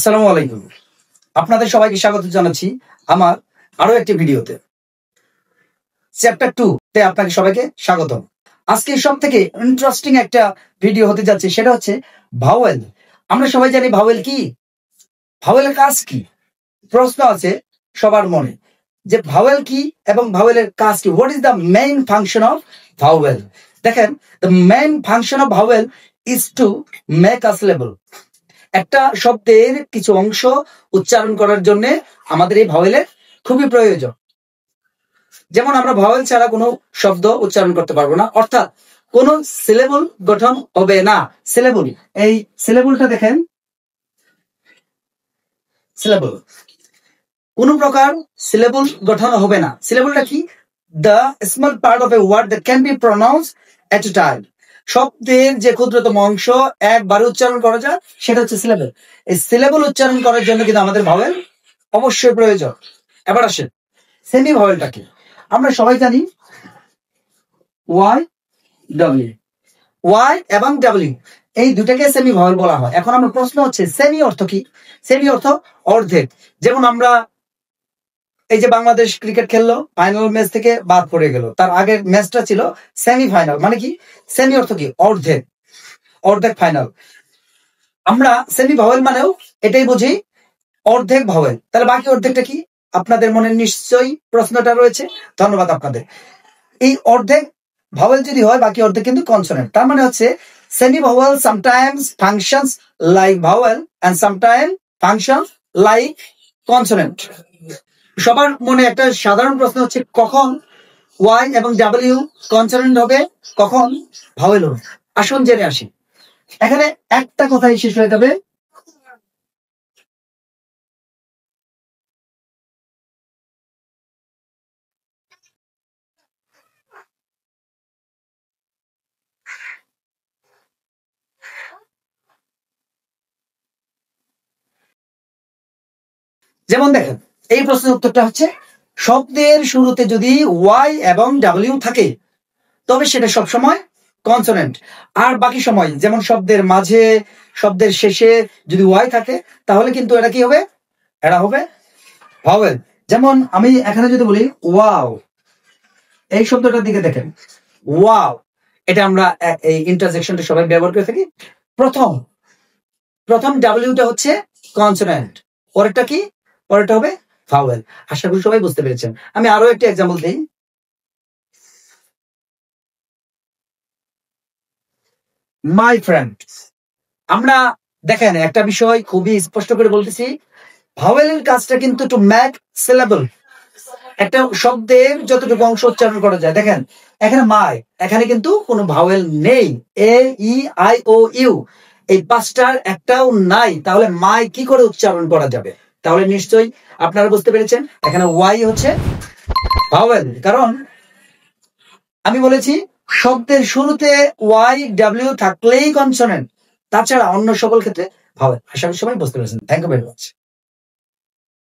আসসালামু আলাইকুম। আপনাদের সবাইকে স্বাগত জানাচ্ছি আমার আরো একটি ভিডিওতে। চ্যাপ্টার 2 তে আপনাকে সবাইকে স্বাগতম। আজকে সব থেকে ইন্টারেস্টিং একটা ভিডিও হতে যাচ্ছে, সেটা হচ্ছে ভাওয়েল। আমরা সবাই জানি ভাওয়েল কি, ভাওয়েলের কাজ কি। প্রশ্ন আছে সবার মনে যে ভাওয়েল কি এবং ভাওয়েলের কাজ কি। What is the main function of vowel? দেখেন, the main function of vowel is to make a syllable. একটা শব্দের কিছু অংশ উচ্চারণ করার জন্য আমাদের এই ভাওয়েলের খুবই প্রয়োজন। যেমন আমরা ভাওয়েল ছাড়া কোনো শব্দ উচ্চারণ করতে পারবো না, অর্থাৎ কোন সিলেবল গঠন হবে না। সিলেবল, এই সিলেবলটা দেখেন, সিলেবল, কোন প্রকার সিলেবল গঠন হবে না। সিলেবলটা কি? The small part of a word that can be pronounce at a time. শব্দের যে ক্ষুদ্রতম অংশ একবারে উচ্চারণ করা যায় সেটা হচ্ছে সিলেবল। এই সিলেবল উচ্চারণ করার জন্য কিন্তু আমাদের ভাওয়েল অবশ্যই প্রয়োজন। এবার আসেন সেমি ভাওয়েলটা কি। আমরা সবাই জানি ওয়াই ডব্লিউ, ওয়াই এবং ডাব্লিউ এই দুটাকে সেমি ভাওয়েল বলা হয়। এখন আমার প্রশ্ন হচ্ছে সেমি অর্থ কি? সেমি অর্থ অর্ধেক। যেমন আমরা এই যে বাংলাদেশ ক্রিকেট খেললো, ফাইনাল ম্যাচ থেকে বাদ পড়ে গেল, তার আগের ম্যাচটা ছিল সেমি ফাইনাল। মানে কি? সেমি অর্থ কি? অর্ধেক, অর্ধেক ফাইনাল। আমরা সেমি ভাওয়েল মানেও এটাই বুঝি, অর্ধেক ভাওয়েল। তাহলে বাকি অর্ধেকটা কি? আপনাদের মনে নিশ্চয়ই প্রশ্নটা রয়েছে। ধন্যবাদ আপনাদের। এই অর্ধেক ভাওয়েল যদি হয়, বাকি অর্ধেক কিন্তু কনসোনেন্ট। তার মানে হচ্ছে semi vowel sometimes functions like vowel and sometime functions like consonant. সবার মনে একটা সাধারণ প্রশ্ন হচ্ছে, কখন ওয়াই এবং ডাব্লিউ কনসোনেন্ট হবে, কখন ভাওয়েল হবে? আসুন জেনে আসি। এখানে একটা কথাই শেষ হয়ে যাবে, যেমন দেখেন এই প্রশ্নের উত্তরটা হচ্ছে, শব্দের শুরুতে যদি ওয়াই এবং ডাব্লিউ থাকে তবে সেটা সবসময় কনসোনেন্ট। আর বাকি সময়, যেমন শব্দের মাঝে, শব্দের শেষে যদি ওয়াই থাকে তাহলে কিন্তু এটা কি হবে? এটা হবে ভাওয়েল। যেমন আমি এখানে যদি বলি ওয়াও, এই শব্দটার দিকে দেখেন, ওয়াও, এটা আমরা এই ইন্টারজেকশনটা সবাই ব্যবহার করে থাকি। প্রথম প্রথম ডাব্লিউটা হচ্ছে কনসোনেন্ট, পরেরটা কি? পরেরটা হবে ভাওয়েল। আশা করি সবাই বুঝতে পেরেছেন। আমি আরো একটা এক্সাম্পল দিই। My friend. আমরা দেখেন একটা বিষয় খুবই স্পষ্ট করে বলতেছি, ভাওয়েলের কাজটা কিন্তু টু মেক সিলেবল। একটা শব্দের যতটুকু অংশ উচ্চারণ করা যায়, দেখেন এখানে মাই, এখানে কিন্তু কোনো ভাওয়েল নেই। এ ই আই ও ইউ, এই পাঁচটার একটাও নাই। তাহলে মাই কি করে উচ্চারণ করা যাবে? তাহলে নিশ্চয়ই আপনারা বুঝতে পেরেছেন এখানে ওয়াই হচ্ছে ভাওয়েল। কারণ আমি বলেছি শব্দের শুরুতে ওয়াই ডাব্লিউ থাকলেই কনসোনেন্ট, তাছাড়া অন্য সকল ক্ষেত্রে ভাওয়েল। আশা করি সবাই বুঝতে পেরেছেন। Thank you very much.